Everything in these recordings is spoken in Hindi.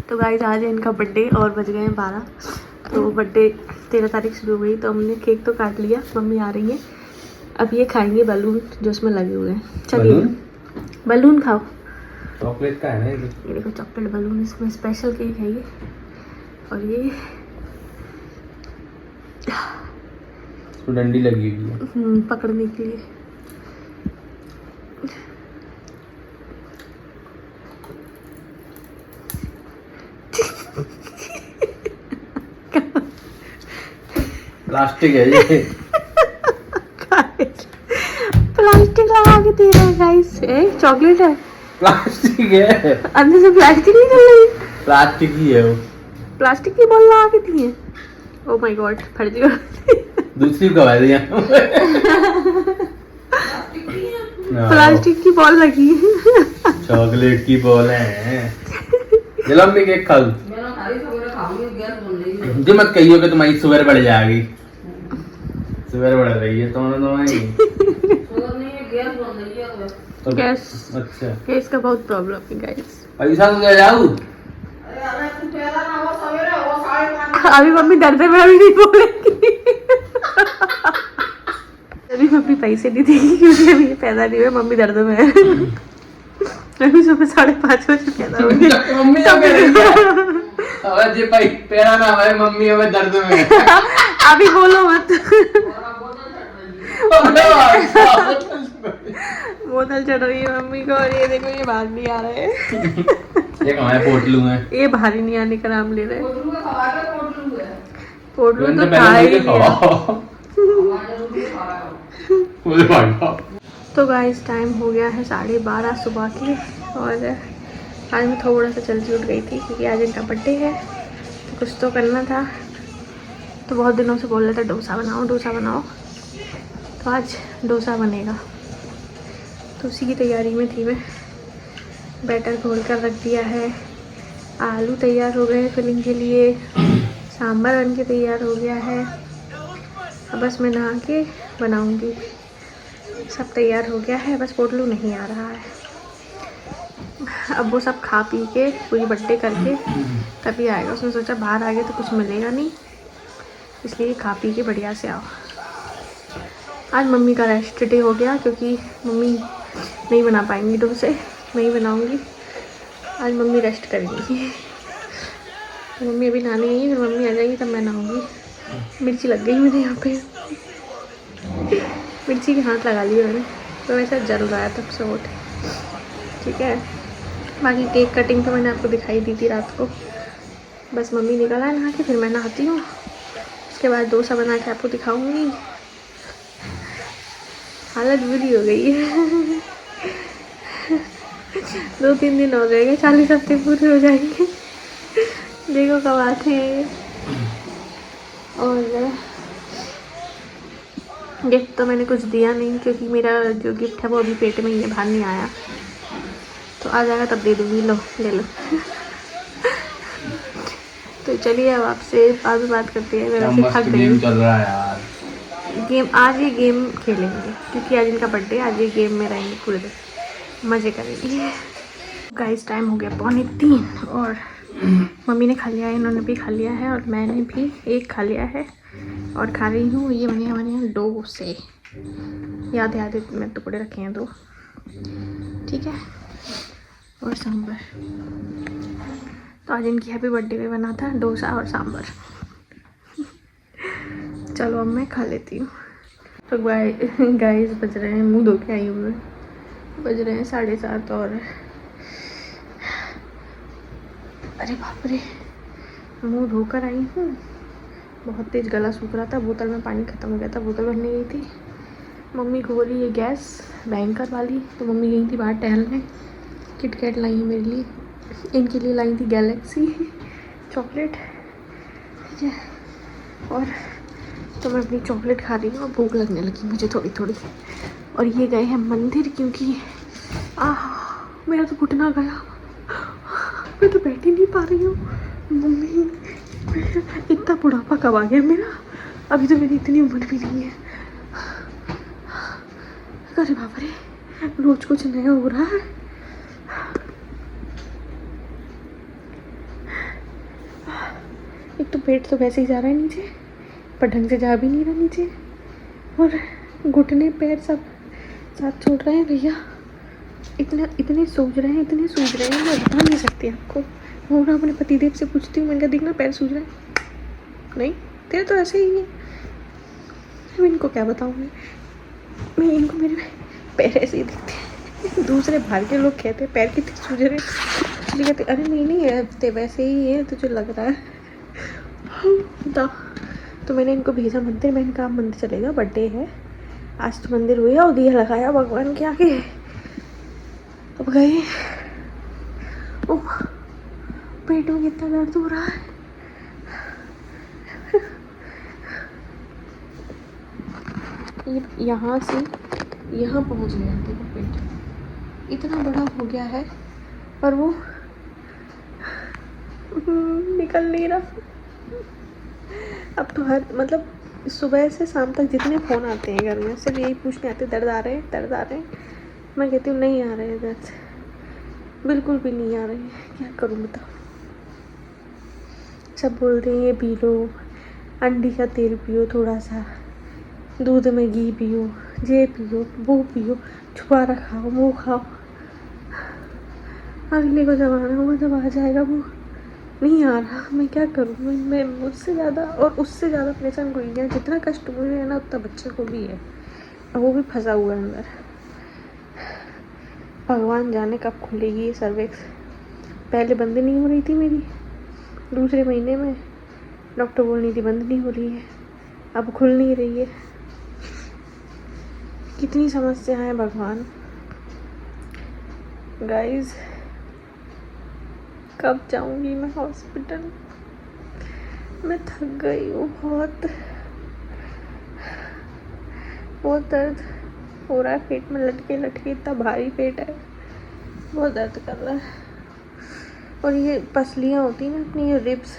तो गाइस आज है इनका बर्थडे और बज गए हैं 12। तो बर्थडे 13 तारीख शुरू हो गई, तो हमने केक तो काट लिया, मम्मी आ रही है। अब ये खाएंगे बलून जो उसमें लगे हुए हैं। चलिए बलून खाओ। चॉकलेट का है ना ये देखो चॉकलेट बलून, इसमें स्पेशल केक है ये। और ये तो डंडी लगी हुई है पकड़ने के लिए। प्लास्टिक है ये। प्लास्टिक लगा के दे रहा है गाइस। चॉकलेट है, प्लास्टिक है, अंदर से प्लास्टिक निकल रही है। प्लास्टिक ही है वो। प्लास्टिक की बॉल लगा के दी है। ओह माय गॉड, फट गई। दूसरी कब है दिया? प्लास्टिक की बॉल लगी है। चॉकलेट की बॉल है। चलो अम्मी केक खा लो। जो मत कहियो कि तुम्हारी शुगर बढ़ जाएगी। शुगर बढ़ रही है तुम्हारी। तो गैस, अच्छा गैस का बहुत प्रॉब्लम है गाइस। पैसा तो दे जाऊँ। अभी मम्मी दर्द में अभी नहीं बोलेगी। अभी मम्मी पैसे नहीं देगी क्योंकि अभी ये पैदा नहीं हुए, मम्मी दर्द में है। अभी सुबह 5:30 बजे पैदा होंगे। मम्मी पैरा ना हमारे मम्मी हमें दर्द में है। अभी बोलो मत। बोतल चढ़ रही है मम्मी को, और ये देखो ये बाहर नहीं आ रहे हैं। ये कहाँ है? पोटलू है ये। बाहर ही नहीं आने का नाम ले रहे। पोटलू तो खा ही लिया। तो गाइस टाइम हो गया है 12:30 सुबह के, और आज मैं थोड़ा सा जल्दी उठ गई थी क्योंकि आज इनका बर्थडे है, तो कुछ तो करना था। तो बहुत दिनों से बोल रहे थे डोसा बनाओ डोसा बनाओ, तो आज डोसा बनेगा। तो उसी की तैयारी में थी मैं। बैटर घोल कर रख दिया है, आलू तैयार हो गए फिलिंग के लिए, सांभर बन के तैयार हो गया है। अब बस मैं नहा के बनाऊंगी। सब तैयार हो गया है, बस पोटलू नहीं आ रहा है। अब वो सब खा पी के पूरी बर्थडे करके तभी आएगा। उसने सोचा बाहर आ गए तो कुछ मिलेगा नहीं, इसलिए खा पी के बढ़िया से आओ। आज मम्मी का रेस्ट डे हो गया क्योंकि मम्मी नहीं बना पाएंगी डोसे, नहीं बनाऊंगी। आज मम्मी रेस्ट करेंगी। मम्मी अभी नहाने गई, फिर मम्मी आ जाएगी तब मैं नहाऊंगी। मिर्ची लग गई मेरे यहाँ पे, मिर्ची के हाथ लगा लिए मैंने, तो वैसा जल रहा है तब से होठ। ठीक है, बाकी केक कटिंग तो मैंने आपको दिखाई दी थी रात को। बस मम्मी निकल आए नहा के, फिर मैं नहाती हूँ। उसके बाद डोसा बना के आपको दिखाऊंगी। हालत बुरी हो गई है। 2-3 दिन और रह गए, 40 हफ्ते पूरे हो जाएंगे। देखो कब आते हैं। और गिफ्ट तो मैंने कुछ दिया नहीं क्योंकि मेरा जो गिफ्ट है वो अभी पेट में ही है, बाहर नहीं आया। तो आ जाएगा तब दे दूँगी, लो ले लो। तो चलिए अब आपसे बाद में बात करते हैं। मैं वैसे थक गई चल रहा है यार। गेम। आज ये गेम खेलेंगे क्योंकि आज इनका बर्थडे। आज ये गेम में रहेंगे पूरे दिन, मज़े करेंगे। गाइस टाइम हो गया 2:45 और मम्मी ने खा लिया है, इन्होंने भी खा लिया है और मैंने भी एक खा लिया है और खा रही हूँ। ये बने हमारे यहाँ डोसे, आधे आधे मैं टुकड़े रखे हैं 2, ठीक है, और सांभर। तो आज इनकी हैप्पी बर्थडे पे बना था डोसा और सांभर। चलो अब मैं खा लेती हूँ। तो गाइस बज रहे हैं, मुँह धो के आई हूँ मैं, बज रहे हैं 7:30 और अरे बाप रे, मुँह धोकर आई हूँ। बहुत तेज़ गला सूख रहा था, बोतल में पानी ख़त्म हो गया था, बोतल भरने गई थी। मम्मी को बोली ये गैस बैंकर वाली, तो मम्मी गई थी बाहर टहलने। किटकैट लाई है मेरे लिए, इनके लिए लाई थी गैलेक्सी चॉकलेट, ठीक है। और तो मैं अपनी चॉकलेट खा रही हूँ और भूख लगने लगी मुझे थोड़ी थोड़ी। और ये गए हैं मंदिर क्योंकि मेरा तो घुटना गया, मैं तो बैठ ही नहीं पा रही हूँ। मम्मी इतना बुढ़ापा कब आ गया मेरा, अभी तो मेरी इतनी उम्र भी नहीं है। अरे बाप रे, रोज कुछ नया हो रहा है। एक तो पेट तो वैसे ही जा रहा है नीचे, पर ढंग से जा भी नहीं रहा नीचे, और घुटने पैर सब साथ छूट रहे हैं भैया। इतने सूज रहे हैं, मैं बता नहीं सकती आपको। वो ना अपने पतिदेव से पूछती हूँ, मैंने कहा देखना पैर सूज रहा है, नहीं तेरे तो ऐसे ही है। मैं इनको क्या बताऊँ, मैं इनको मेरे पैर ऐसे ही दिखते हैं। दूसरे बाहर के लोग कहते हैं पैर कितने सूज रहे, मुझे कहते अरे नहीं है वैसे ही है तुझे लग रहा है। तो मैंने इनको भेजा मंदिर, मैंने कहा मंदिर चलेगा, बर्थडे है आज, तो मंदिर हुआ और दिया लगाया भगवान के आगे। अब गए, ओह पेट में कितना दर्द हो रहा है। यहाँ से यहाँ पहुँच गया, देखो पेट इतना बड़ा हो गया है, पर वो निकल नहीं रहा। अब तो हर मतलब सुबह से शाम तक जितने फ़ोन आते हैं घर में, सिर्फ यही पूछने आते दर्द आ रहे हैं। मैं कहती हूँ नहीं आ रहे हैं दर्द, बिल्कुल भी नहीं आ रहे हैं, क्या करूँ बताओ। सब बोलते हैं ये पी लो, अंडी का तेल पियो, थोड़ा सा दूध में घी पियो, ये पियो वो पियो, छुपारा खाओ वो खाओ। अगले को ज़माना होगा जब आ जाएगा वो, नहीं आ रहा। मैं क्या करूँ, मैं मुझसे ज़्यादा और उससे ज़्यादा परेशान कोई नहीं है। जितना कष्ट मुझे है ना उतना बच्चे को भी है, और वो भी फंसा हुआ है अंदर। भगवान जाने कब खुलेगी ये सर्विक्स। पहले बंद नहीं हो रही थी मेरी, दूसरे महीने में डॉक्टर बोल रही थी बंद नहीं हो रही है, अब खुल नहीं रही है। कितनी समस्या है भगवान। गाइस कब जाऊंगी मैं हॉस्पिटल, मैं थक गई हूँ बहुत दर्द हो रहा है पेट में, लटके इतना भारी पेट है, बहुत दर्द कर रहा है। और ये पसलियाँ होती हैं ना अपनी, ये रिब्स,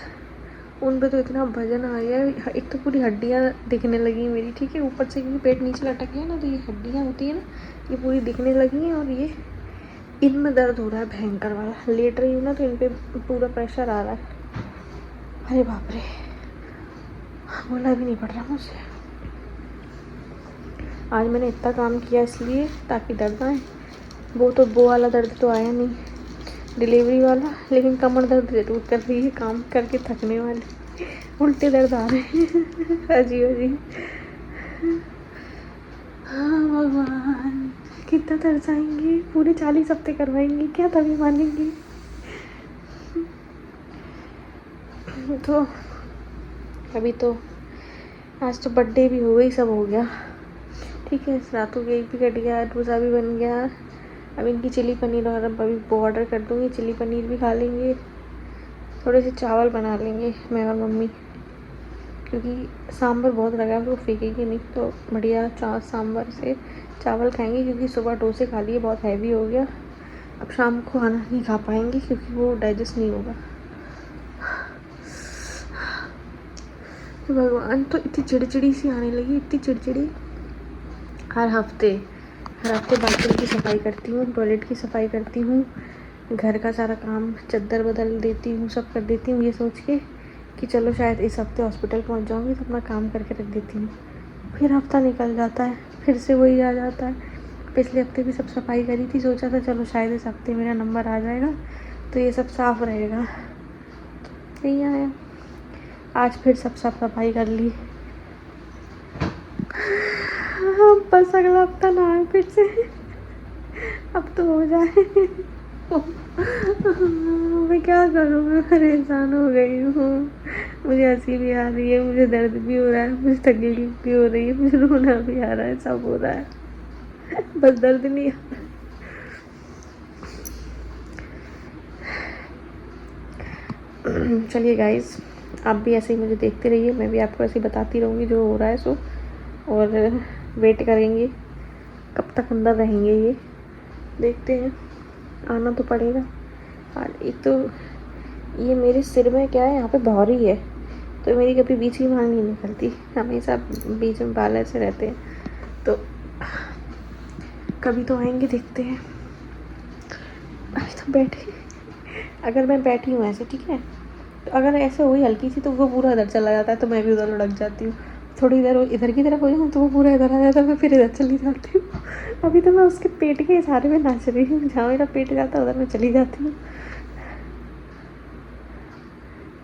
उन पे तो इतना वजन आ गया है। एक तो पूरी हड्डियाँ दिखने लगी हैं मेरी, ठीक है, ऊपर से क्योंकि पेट नीचे लटक गया ना, तो ये हड्डियाँ होती है ना, ये पूरी दिखने लगी हैं। और ये इनमें दर्द हो रहा है भयंकर वाला, लेट रही हूँ ना तो इन पे पूरा प्रेशर आ रहा है। अरे बाप रे, बोला भी नहीं पड़ रहा मुझे। आज मैंने इतना काम किया इसलिए ताकि दर्द आए, वो वाला दर्द तो आया नहीं, डिलीवरी वाला, लेकिन कमर दर्द जरूर कर रही है, काम करके थकने वाली, उल्टे दर्द आ रहे हैं अजीब। हाँ भगवान, कितना तरसाएंगे, पूरे 40 हफ्ते करवाएंगे क्या तभी मानेंगे। तो अभी तो आज तो बर्थडे भी हो गई, सब हो गया, ठीक है। रातों केक भी कट गया, डोसा भी बन गया। अब इनकी चिली पनीर और अभी वो ऑर्डर कर दूँगी, चिली पनीर भी खा लेंगे, थोड़े से चावल बना लेंगे मैं और मम्मी, क्योंकि सांभर बहुत लगा है, वो फेंकेगी नहीं, तो बढ़िया सांभर से चावल खाएंगे, क्योंकि सुबह डोसे खा लिए, बहुत हैवी हो गया। अब शाम को खाना नहीं खा पाएंगे क्योंकि वो डाइजेस्ट नहीं होगा। तो भगवान, तो इतनी चिड़चिड़ी सी आने लगी, इतनी चिड़चिड़ी। हर हफ्ते बाथरूम की सफाई करती हूँ, टॉयलेट की सफाई करती हूँ, घर का सारा काम, चद्दर बदल देती हूँ, सब कर देती हूँ, ये सोच के कि चलो शायद इस हफ्ते हॉस्पिटल पहुँच जाऊँगी तो अपना काम करके रख देती हूँ। फिर हफ्ता निकल जाता है, फिर से वही आ जाता है। पिछले हफ्ते भी सब सफाई करी थी, सोचा था चलो शायद इस हफ्ते मेरा नंबर आ जाएगा तो ये सब साफ़ रहेगा, नहीं आया। आज फिर सब सफाई कर ली, बस अगला हफ्ता ना आए फिर से, अब तो हो जाए। मैं क्या करूँ, मैं परेशान हो गई हूँ, मुझे हंसी भी आ रही है, मुझे दर्द भी हो रहा है, मुझे तकलीफ भी हो रही है, मुझे रोना भी आ रहा है, सब हो रहा है, बस दर्द नहीं आ रहा। चलिए गाइस, आप भी ऐसे ही मुझे देखते रहिए, मैं भी आपको ऐसे ही बताती रहूँगी जो हो रहा है सो, और वेट करेंगे कब तक अंदर रहेंगे ये, देखते हैं, आना तो पड़ेगा। और एक तो ये मेरे सिर में क्या है, यहाँ पे भौरी है, तो मेरी कभी बीच की बाल नहीं निकलती, हमेशा बीच में बाल ऐसे रहते हैं, तो कभी तो आएंगे, देखते हैं। तो बैठे, अगर मैं बैठी हूँ ऐसे, ठीक है, तो अगर ऐसे हुई हल्की सी तो वो पूरा इधर चला जाता है, तो मैं भी उधर लुढ़क जाती हूँ। थोड़ी देर इधर की तरफ हो जाऊँ तो वो पूरा इधर आ जाता है, मैं फिर इधर चली जाती हूँ। अभी तो मैं उसके पेट के इशारे में नाच रही हूँ, जहाँ मेरा पेट जाता है उधर मैं चली जाती हूँ।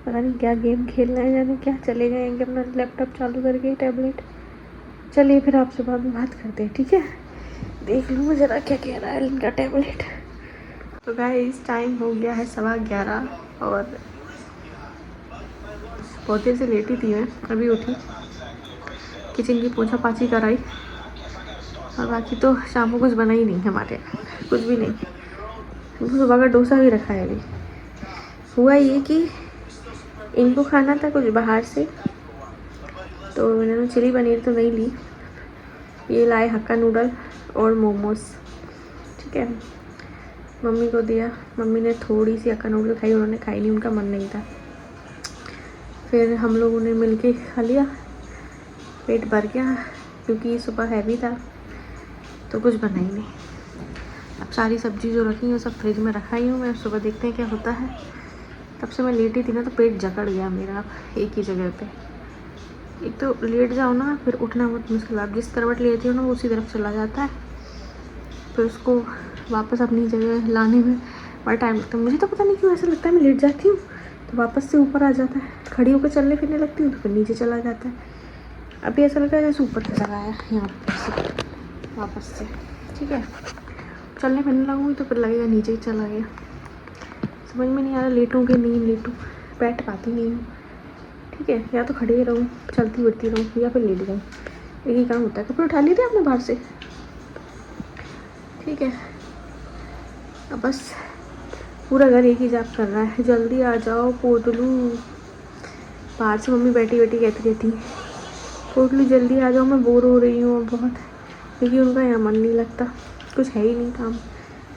पता नहीं क्या गेम खेलना है, जाने क्या। चले जाएंगे अपना लैपटॉप चालू करके, टैबलेट। चलिए फिर आपसे बाद में बात करते हैं, ठीक है। देख लूँ ज़रा क्या कह रहा है इनका टैबलेट। तो गाइस टाइम हो गया है 11:15 और बहुत देर से लेटी थी मैं, अभी उठी, किचन की पोछा पाछी कराई और बाकी तो शाम को कुछ बना ही नहीं हमारे यहाँ, कुछ भी नहीं। सुबह का डोसा भी रखा है अभी। हुआ ये कि इनको खाना था कुछ बाहर से, तो मैंने चिली पनीर तो नहीं ली, ये लाए हक्का नूडल और मोमोज, ठीक है। मम्मी को दिया, मम्मी ने थोड़ी सी हक्का नूडल खाई, उन्होंने खाई नहीं, उनका मन नहीं था। फिर हम लोगों ने मिलके खा लिया, पेट भर गया, क्योंकि सुबह हैवी था तो कुछ बना ही नहीं। अब सारी सब्जी जो रखी है सब फ्रिज में रखा ही हूँ मैं, सुबह देखते हैं क्या होता है। तब से मैं लेटी थी ना तो पेट जकड़ गया मेरा एक ही जगह पे। एक तो लेट जाओ ना फिर उठना बहुत मुश्किल, आप जिस करवट लेती हो ना वो उसी तरफ चला जाता है, फिर उसको वापस अपनी जगह लाने में बड़ा टाइम लगता है। मुझे तो पता नहीं क्यों ऐसा लगता है, मैं लेट जाती हूँ तो वापस से ऊपर आ जाता है, खड़ी होकर चलने फिरने लगती हूँ तो फिर नीचे चला जाता है। अभी ऐसा लग रहा है जैसे ऊपर चला आया यहाँ पर से वापस से, ठीक है। चलने फिरने लगूँगी तो फिर लगेगा नीचे ही चला गया। समझ में नहीं आ रहा लेटूँ कि नहीं लेटूँ, बैठ पाती नहीं हूँ, ठीक है। या तो खड़े रहूँ, चलती फिरती रहूँ, या फिर लेट जाऊँ, एक ही काम होता है। कपड़े उठा लिए थे आपने बाहर से, ठीक है। अब बस पूरा घर एक ही जाप कर रहा है, जल्दी आ जाओ पोटलू। बाहर से मम्मी बैठी बैठी कहती रहती पोटलू जल्दी आ जाओ, मैं बोर हो रही हूँ बहुत, क्योंकि उनका यहाँ मन नहीं लगता, कुछ है ही नहीं काम,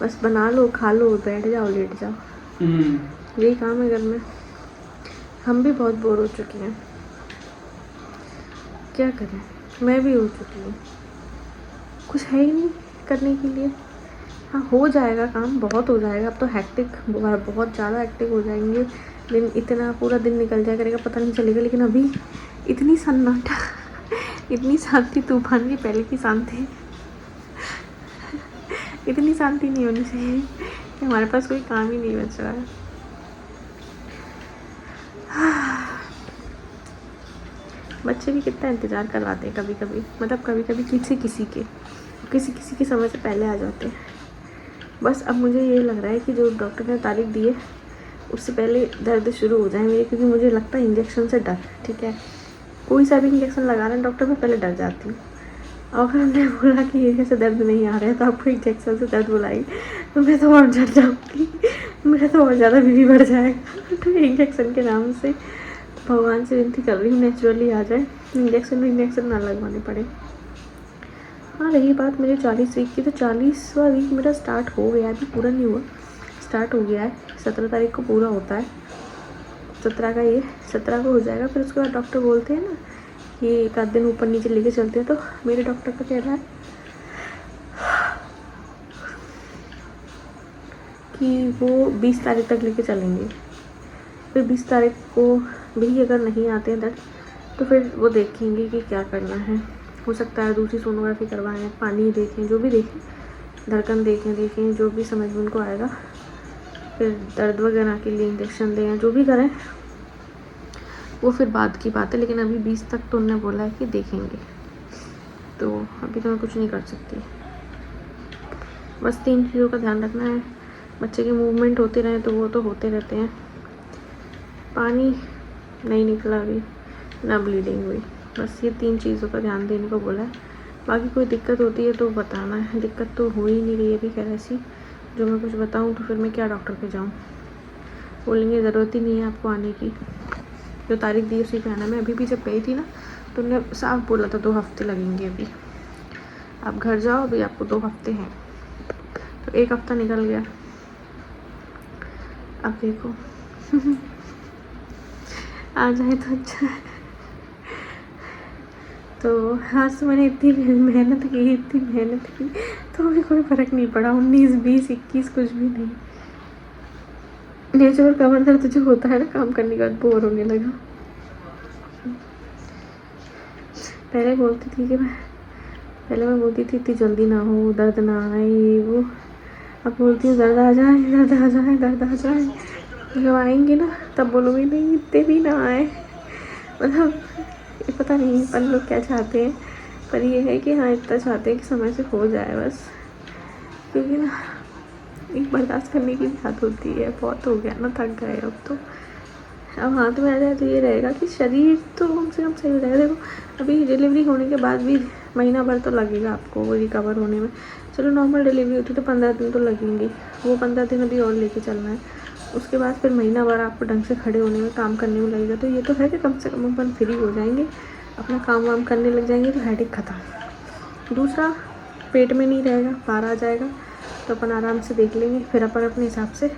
बस बना लो खा लो बैठ जाओ लेट जाओ, यही काम है घर में। हम भी बहुत बोर हो चुके हैं, क्या करें, मैं भी हो चुकी हूँ, कुछ है ही नहीं करने के लिए। हाँ हो जाएगा काम, बहुत हो जाएगा, अब तो हैक्टिक बहुत ज़्यादा हैक्टिक हो जाएंगे दिन, इतना पूरा दिन निकल जाया करेगा पता नहीं चलेगा। लेकिन अभी इतनी सन्नाटा इतनी शांति तूफान की पहले की शांति इतनी शांति नहीं होनी चाहिए कि हमारे पास कोई काम ही नहीं बच रहा है। बच्चे भी कितना इंतज़ार करवाते हैं कभी कभी, मतलब कभी कभी किसी के समय से पहले आ जाते हैं। बस अब मुझे ये लग रहा है कि जो डॉक्टर ने तारीख दी है उससे पहले दर्द शुरू हो जाए मेरे, क्योंकि मुझे लगता है इंजेक्शन से डर, ठीक है। कोई सा भी इंजेक्शन लगाना डॉक्टर में पहले डर जाती हूँ। और फिर उन्होंने बोला कि ये कैसे दर्द नहीं आ रहा है तो आपको इंजेक्शन से दर्द बुलाएंगे, तो मैं तो और डर जाऊँगी, मेरा तो और ज़्यादा बीपी बढ़ जाएगा तो इंजेक्शन के नाम से। तो भगवान से विनती कर रही हूँ नेचुरली आ जाए, इंजेक्शन ना लगवाने पड़े। हाँ रही बात मेरे 40 वीक की, तो 40वां वीक मेरा स्टार्ट हो गया, अभी पूरा नहीं हुआ, स्टार्ट हो गया है। 17 तारीख को पूरा होता है, 17 का, ये 17 को हो जाएगा। फिर उसके बाद डॉक्टर बोलते हैं ना कि एक आध दिन ऊपर नीचे लेके चलते हैं, तो मेरे डॉक्टर का कह रहा है कि वो 20 तारीख तक लेके चलेंगे। फिर 20 तारीख को भी अगर नहीं आते हैं दर्द तो फिर वो देखेंगे कि क्या करना है। हो सकता है दूसरी सोनोग्राफी करवाएं, पानी देखें, जो भी देखें, धड़कन देखें, जो भी समझ में उनको आएगा। फिर दर्द वगैरह के लिए इंजेक्शन दें, जो भी करें वो फिर बाद की बात है। लेकिन अभी 20 तक तो उन्होंने बोला है कि देखेंगे, तो अभी तो मैं कुछ नहीं कर सकती। बस 3 चीज़ों का ध्यान रखना है, बच्चे के मूवमेंट होते रहें तो वो तो होते रहते हैं, पानी नहीं निकला अभी, ना ब्लीडिंग हुई, बस ये 3 चीज़ों का ध्यान देने को बोला है। बाकी कोई दिक्कत होती है तो बताना है, दिक्कत तो हो ही नहीं रही अभी खैर ऐसी, जो मैं कुछ बताऊं तो फिर मैं क्या डॉक्टर पे जाऊं, बोलेंगे ज़रूरत ही नहीं है आपको आने की, जो तारीख दी उसी पे आना। मैं अभी भी जब गई थी ना तो उन्होंने साफ बोला था 2 हफ्ते लगेंगे अभी, आप घर जाओ, अभी आपको 2 हफ्ते हैं। तो 1 हफ्ता निकल गया, अब देखो आ जाए तो अच्छा है। तो आज तो मैंने इतनी मेहनत की तो अभी कोई फ़र्क नहीं पड़ा, 19, 20, 21 कुछ भी नहीं। नेचुरल कमर दर्द जो होता है ना काम करने के बाद, बोर होने लगा। पहले बोलती थी कि मैं बोलती थी इतनी जल्दी ना हो, दर्द ना आए, वो। अब बोलती हूँ दर्द आ जाए, दर्द आ जाए, दर्द आ जाए। जब आएंगे ना तब बोलोगे नहीं इतने भी ना आए। मतलब पता नहीं अपन लोग क्या चाहते हैं, पर ये है कि हाँ इतना चाहते हैं कि समय से हो जाए बस। क्योंकि ना एक बर्दाश्त करने की बात होती है, बहुत हो गया ना, थक गए अब तो। अब हाथ में आ जाए तो ये रहेगा कि शरीर तो कम से कम सही हो जाएगा। देखो अभी डिलीवरी होने के बाद भी महीना भर तो लगेगा आपको वो रिकवर होने में। चलो नॉर्मल डिलीवरी होती तो 15 दिन तो लगेंगे, वो 15 दिन अभी और लेके चलना है। उसके बाद फिर महीना भर आपको ढंग से खड़े होने में, काम करने में लगेगा। तो ये तो है कि कम से कम अपन फ्री हो जाएंगे, अपना काम वाम करने लग जाएंगे, तो हेडेक ख़त्म। दूसरा पेट में नहीं रहेगा, बाहर आ जाएगा, तो अपन आराम से देख लेंगे। फिर अपन अपने हिसाब से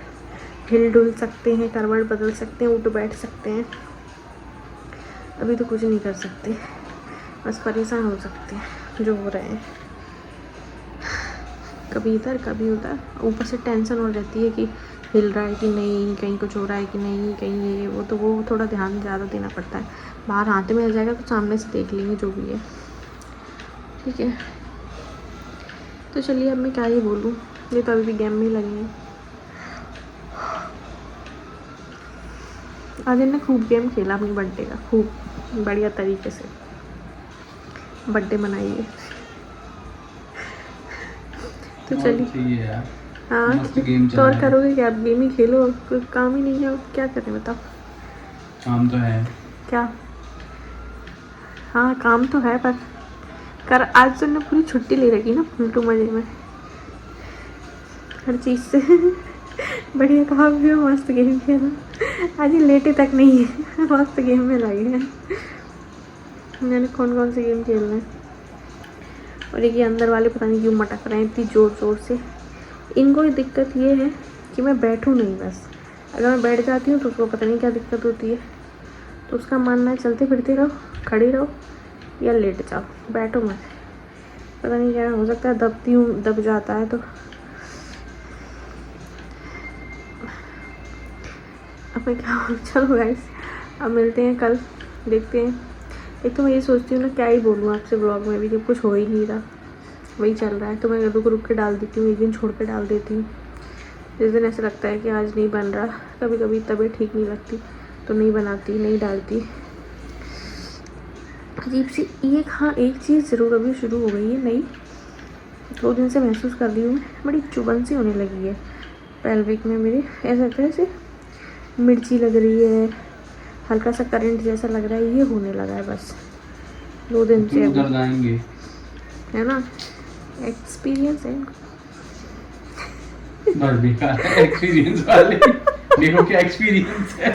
हिल डुल सकते हैं, करवट बदल सकते हैं, उठ बैठ सकते हैं। अभी तो कुछ नहीं कर सकते, बस परेशान हो सकते हैं जो हो रहे हैं, कभी इधर कभी उधर। ऊपर से टेंशन हो रहती है कि हिल रहा है कि नहीं, कहीं कुछ हो रहा है कि नहीं, कहीं ये वो, तो वो थोड़ा ध्यान ज़्यादा देना पड़ता है। बाहर हाथ में आ जाएगा तो सामने से देख लेंगे जो भी है, ठीक है। तो चलिए अब मैं क्या ही बोलूँ, ये तो अभी भी गेम में ही लगे हैं। आज इन्हें खूब गेम खेला अपनी बर्थडे का, खूब बढ़िया तरीके से बर्थडे मनाइए। तो चलिए, हाँ तो और करोगे क्या, आप गेम ही खेलो, कोई काम ही नहीं है, क्या करें बताओ। काम तो है क्या, हाँ काम तो है, पर कर आज तो ने पूरी छुट्टी ले रखी ना, फुलटू मजे में हर चीज़ से। बढ़िया कहा भी हो, मस्त गेम खेला। आज ये लेटे तक नहीं है, मस्त गेम में लगे हैं। मैंने कौन से गेम खेलना है। और एक ये अंदर वाले पता नहीं क्यों मटक रहे हैं इतनी ज़ोर ज़ोर से। इनको ही दिक्कत ये है कि मैं बैठूँ नहीं, बस अगर मैं बैठ जाती हूँ तो उसको पता नहीं क्या दिक्कत होती है। तो उसका मानना है चलते फिरते रहो, खड़ी रहो या लेट जाओ, बैठो मत। पता नहीं क्या हो सकता है, दबती हूँ, दब जाता है। तो अब मैं क्या, चलो गाइस अब मिलते हैं कल, देखते हैं। एक तो मैं ये सोचती हूँ ना क्या ही बोलूँ आपसे ब्लॉग में भी, जब कुछ हो ही नहीं रहा, वही चल रहा है। तो मैं रुक के डाल देती हूँ, एक दिन छोड़ के डाल देती हूँ। जिस दिन ऐसा लगता है कि आज नहीं बन रहा, कभी कभी तबीयत ठीक नहीं लगती तो नहीं बनाती, नहीं डालती। अजीब सी एक चीज़ ज़रूर अभी शुरू हो गई है नई, 2 दिन से महसूस कर रही हूँ मैं, बड़ी चुभन सी होने लगी है पेल्विक में मेरे। ऐसा लगता है जैसे मिर्ची लग रही है, हल्का सा करंट जैसा लग रहा है, ये होने लगा है बस 2 दिन से। दर्द आएंगे है ना, एक्सपीरियंस है एक्सपीरियंस वाले। देखो क्या एक्सपीरियंस है।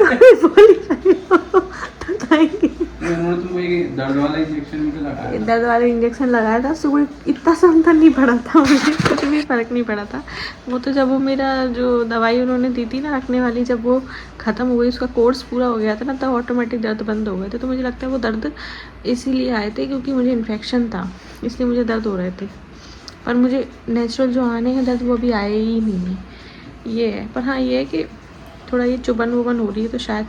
उन्होंने तुमको ये दर्द वाला इंजेक्शन भी तो लगाया, दर्द वाला इंजेक्शन लगाया था सुबह, इतना समझ नहीं पड़ा था मुझे, कुछ भी फ़र्क नहीं पड़ा था। वो तो जब वो मेरा जो दवाई उन्होंने दी थी ना रखने वाली, जब वो ख़त्म हो गई, उसका कोर्स पूरा हो गया था ना, तब ऑटोमेटिक दर्द बंद हो गए थे। तो मुझे लगता है वो दर्द इसीलिए आए थे क्योंकि मुझे इन्फेक्शन था, इसलिए मुझे दर्द हो रहे थे। पर मुझे नेचुरल जो आने हैं दर्द वो अभी आए ही नहीं है, ये है। पर हाँ ये है कि थोड़ा ये चुभन वुबन हो रही है, तो शायद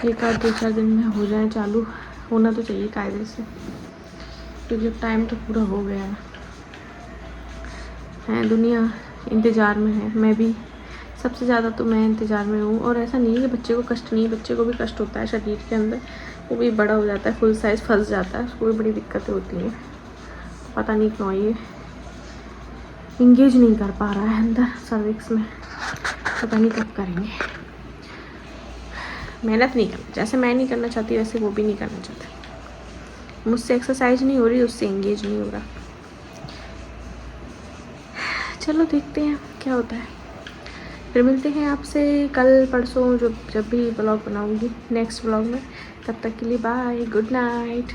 1-2-4 दिन में हो जाए चालू, होना तो चाहिए कायदे से, क्योंकि टाइम तो पूरा हो गया है। दुनिया इंतज़ार में है, मैं भी सबसे ज़्यादा तो मैं इंतज़ार में हूँ। और ऐसा नहीं है कि बच्चे को कष्ट नहीं है, बच्चे को भी कष्ट होता है शरीर के अंदर, वो भी बड़ा हो जाता है, फुल साइज़ फंस जाता है, उसको भी बड़ी दिक्कतें होती हैं। पता नहीं क्यों ये इंगेज नहीं कर पा रहा है अंदर सर्विक्स में, पता नहीं कब करेंगे। मेहनत नहीं करना, जैसे मैं नहीं करना चाहती वैसे वो भी नहीं करना चाहते। मुझसे एक्सरसाइज नहीं हो रही, उससे इंगेज नहीं हो रहा। चलो देखते हैं क्या होता है, फिर मिलते हैं आपसे कल परसों जब भी ब्लॉग बनाऊंगी नेक्स्ट ब्लॉग में। तब तक के लिए बाय, गुड नाइट।